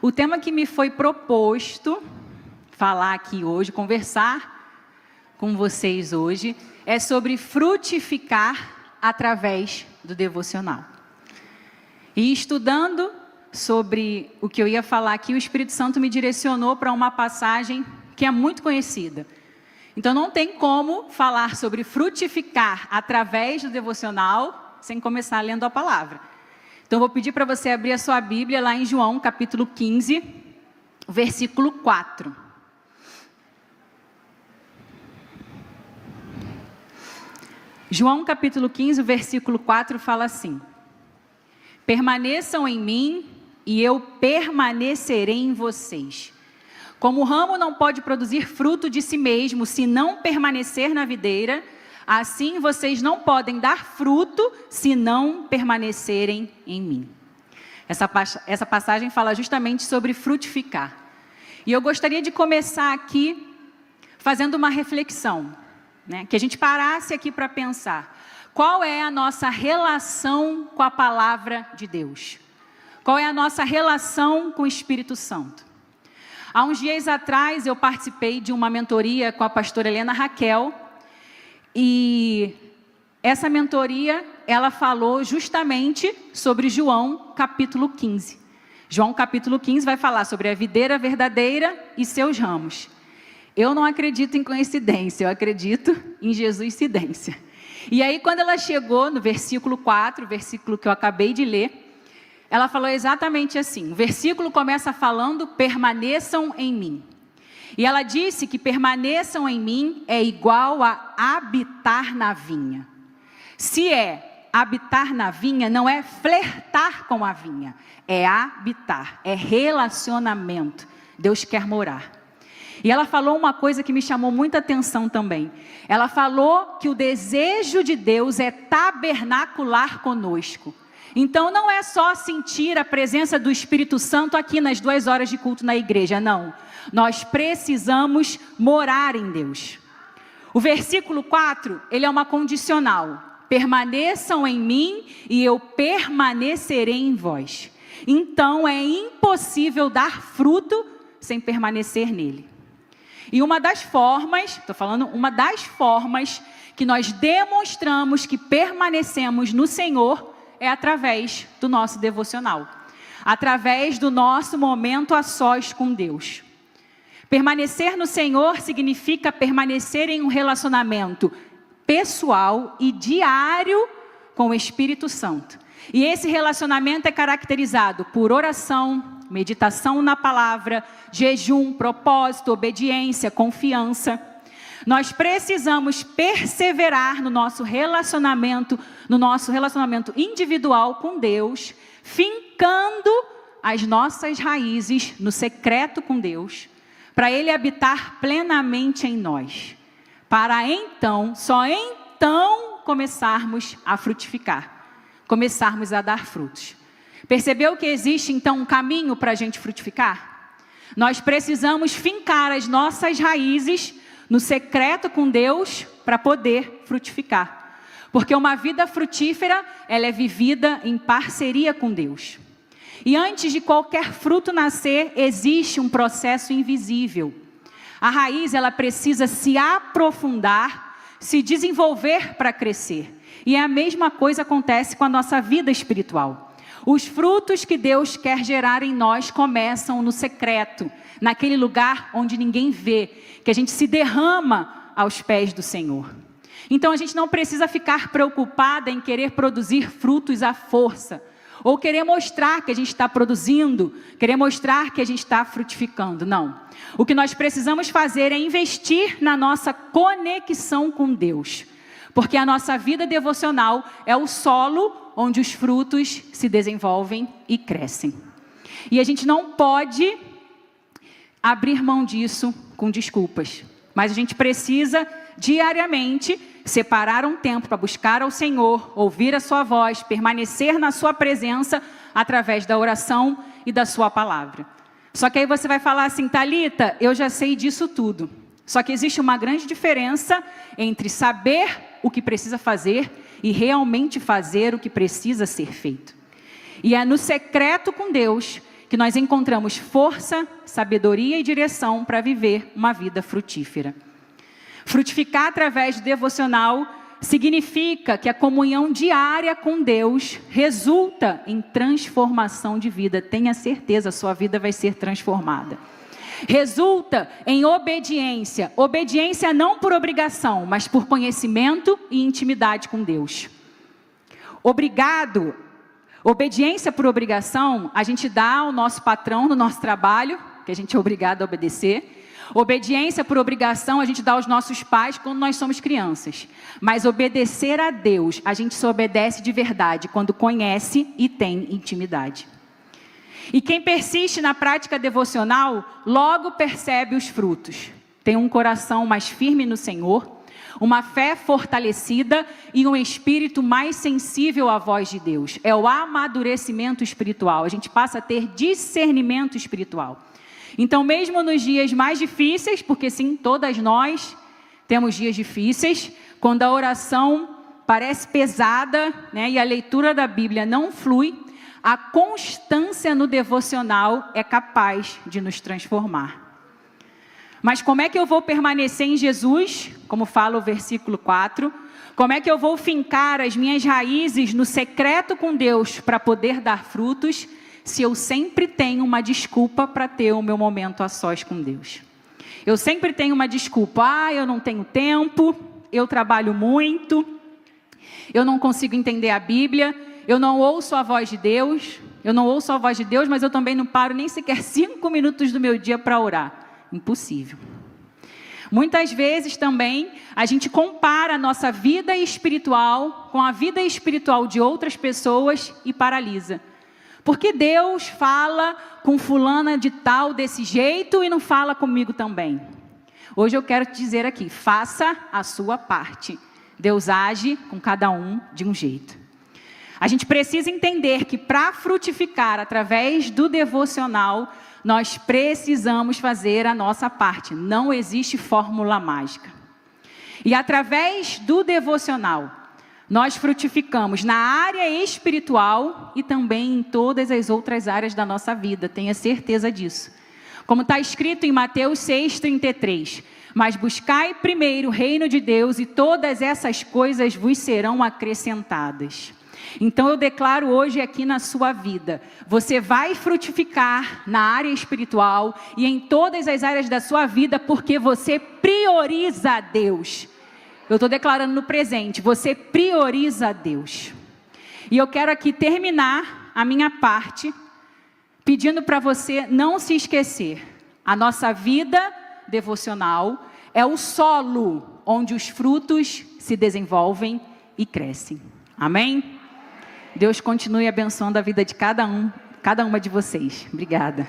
O tema que me foi proposto falar aqui hoje, conversar com vocês hoje, é sobre frutificar através do devocional. E estudando sobre o que eu ia falar aqui, o Espírito Santo me direcionou para uma passagem que é muito conhecida. Então não tem como falar sobre frutificar através do devocional sem começar lendo a palavra. Então vou pedir para você abrir a sua Bíblia lá em João capítulo 15, versículo 4. João capítulo 15, versículo 4 fala assim: permaneçam em mim e eu permanecerei em vocês. Como o ramo não pode produzir fruto de si mesmo se não permanecer na videira, assim vocês não podem dar fruto se não permanecerem em mim. Essa passagem fala justamente sobre frutificar. E eu gostaria de começar aqui fazendo uma reflexão, né? Que a gente parasse aqui para pensar. Qual é a nossa relação com a palavra de Deus? Qual é a nossa relação com o Espírito Santo? Há uns dias atrás eu participei de uma mentoria com a pastora Helena Raquel. E essa mentoria, ela falou justamente sobre João capítulo 15. João capítulo 15 vai falar sobre a videira verdadeira e seus ramos. Eu não acredito em coincidência, eu acredito em Jesuscidência. E aí quando ela chegou no versículo 4, versículo que eu acabei de ler, ela falou exatamente assim. O versículo começa falando: permaneçam em mim. E ela disse que permaneçam em mim é igual a habitar na vinha. Se é habitar na vinha, não é flertar com a vinha, é habitar, é relacionamento. Deus quer morar. E ela falou uma coisa que me chamou muita atenção também. Ela falou que o desejo de Deus é tabernacular conosco. Então não é só sentir a presença do Espírito Santo aqui nas 2 horas de culto na igreja, não. Nós precisamos morar em Deus. O versículo 4, ele é uma condicional. Permaneçam em mim e eu permanecerei em vós. Então é impossível dar fruto sem permanecer nele. E uma das formas que nós demonstramos que permanecemos no Senhor é através do nosso devocional. Através do nosso momento a sós com Deus. Permanecer no Senhor significa permanecer em um relacionamento pessoal e diário com o Espírito Santo. E esse relacionamento é caracterizado por oração, meditação na palavra, jejum, propósito, obediência, confiança. Nós precisamos perseverar no nosso relacionamento individual com Deus, fincando as nossas raízes no secreto com Deus, para Ele habitar plenamente em nós, para então, só então, começarmos a frutificar, começarmos a dar frutos. Percebeu que existe então um caminho para a gente frutificar? Nós precisamos fincar as nossas raízes no secreto com Deus para poder frutificar. Porque uma vida frutífera, ela é vivida em parceria com Deus. E antes de qualquer fruto nascer, existe um processo invisível. A raiz, ela precisa se aprofundar, se desenvolver para crescer. E a mesma coisa acontece com a nossa vida espiritual. Os frutos que Deus quer gerar em nós começam no secreto, naquele lugar onde ninguém vê, que a gente se derrama aos pés do Senhor. Então a gente não precisa ficar preocupada em querer produzir frutos à força, ou querer mostrar que a gente está produzindo, querer mostrar que a gente está frutificando, não. O que nós precisamos fazer é investir na nossa conexão com Deus, porque a nossa vida devocional é o solo onde os frutos se desenvolvem e crescem. E a gente não pode abrir mão disso com desculpas, mas a gente precisa diariamente separar um tempo para buscar ao Senhor, ouvir a sua voz, permanecer na sua presença através da oração e da sua palavra. Só que aí você vai falar assim: Thalita, eu já sei disso tudo. Só que existe uma grande diferença entre saber o que precisa fazer e realmente fazer o que precisa ser feito. E é no secreto com Deus que nós encontramos força, sabedoria e direção para viver uma vida frutífera. Frutificar através do devocional significa que a comunhão diária com Deus resulta em transformação de vida. Tenha certeza, sua vida vai ser transformada. Resulta em obediência. Obediência não por obrigação, mas por conhecimento e intimidade com Deus. Obediência por obrigação, a gente dá ao nosso patrão no nosso trabalho, que a gente é obrigado a obedecer. Obediência por obrigação, a gente dá aos nossos pais quando nós somos crianças. Mas obedecer a Deus, a gente só obedece de verdade quando conhece e tem intimidade. E quem persiste na prática devocional, logo percebe os frutos. Tem um coração mais firme no Senhor, uma fé fortalecida e um espírito mais sensível à voz de Deus. É o amadurecimento espiritual. A gente passa a ter discernimento espiritual. Então, mesmo nos dias mais difíceis, porque sim, todas nós temos dias difíceis, quando a oração parece pesada, né, e a leitura da Bíblia não flui, a constância no devocional é capaz de nos transformar. Mas como é que eu vou permanecer em Jesus? Como fala o versículo 4. Como é que eu vou fincar as minhas raízes no secreto com Deus para poder dar frutos, se eu sempre tenho uma desculpa para ter o meu momento a sós com Deus? Eu sempre tenho uma desculpa. Eu não tenho tempo, eu trabalho muito, eu não consigo entender a Bíblia, eu não ouço a voz de Deus, mas eu também não paro nem sequer 5 minutos do meu dia para orar. Impossível. Muitas vezes também a gente compara a nossa vida espiritual com a vida espiritual de outras pessoas e paralisa. Porque Deus fala com fulana de tal desse jeito e não fala comigo também? Hoje eu quero te dizer aqui, faça a sua parte. Deus age com cada um de um jeito. A gente precisa entender que para frutificar através do devocional, nós precisamos fazer a nossa parte. Não existe fórmula mágica. E através do devocional, nós frutificamos na área espiritual e também em todas as outras áreas da nossa vida. Tenha certeza disso. Como está escrito em Mateus 6,33. Mas buscai primeiro o reino de Deus e todas essas coisas vos serão acrescentadas. Então eu declaro hoje aqui na sua vida, você vai frutificar na área espiritual e em todas as áreas da sua vida porque você prioriza a Deus. Eu estou declarando no presente, você prioriza a Deus. E eu quero aqui terminar a minha parte pedindo para você não se esquecer. A nossa vida devocional é o solo onde os frutos se desenvolvem e crescem. Amém? Deus continue abençoando a vida de cada uma de vocês. Obrigada.